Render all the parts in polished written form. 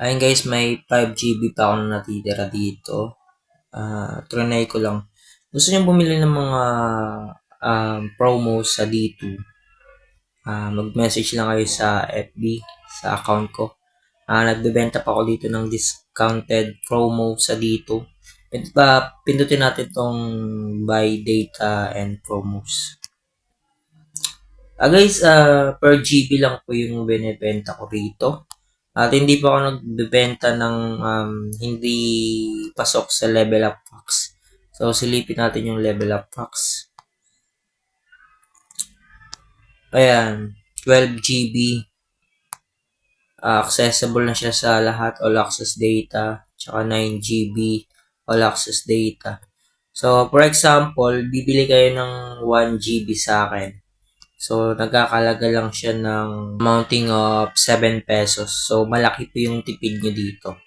Ayun guys, may 5 GB pa ako na natitira dito. Trinay ko lang. Gusto niyo bumili ng mga promos sa D2. Mag-message lang kayo sa FB, sa account ko. Nagbebenta pa ako dito ng discounted promo sa D2. Pindutin natin tong buy data and promos. Guys, per GB lang po yung binibenta ko rito. At hindi pa ako nagbebenta ng hindi pasok sa level up packs. So, silipin natin yung level up packs. Ayan, 12 GB. Accessible na siya sa lahat, all access data. Tsaka 9 GB, all access data. So, for example, bibili kayo ng 1 GB sa akin. So, nagkakalaga lang siya ng amounting of 7 pesos. So, malaki po yung tipid nyo dito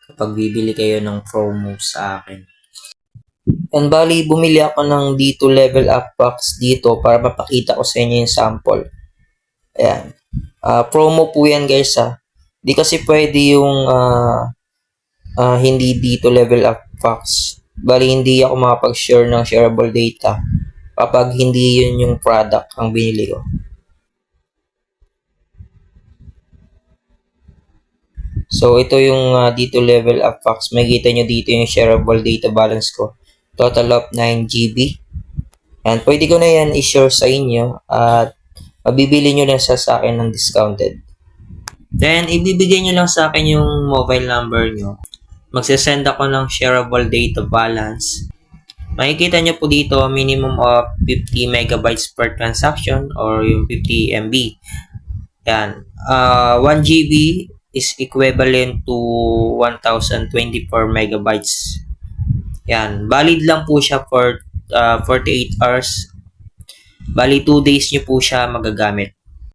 kapag bibili kayo ng promo sa akin. And bali, bumili ako ng D2 level up packs dito para mapakita ko sa inyo yung sample. Ayan. Promo po yan guys ha. Di kasi pwede yung hindi D2 level up packs. Bali, hindi ako makapag-share ng shareable data kapag hindi yun yung product ang binili ko. So, ito yung dito level up packs. Makikita nyo dito yung shareable data balance ko. Total of 9 GB. And pwede ko na yan i-share sa inyo at mabibili nyo lang sa akin ng discounted. Then, ibibigay nyo lang sa akin yung mobile number nyo. Magsasend ako ng shareable data balance. Makikita nyo po dito minimum of 50 megabytes per transaction or yung 50 MB. Yan. 1 GB is equivalent to 1024 megabytes. Yan. Valid lang po siya for 48 hours. Bali, 2 days nyo po siya magagamit.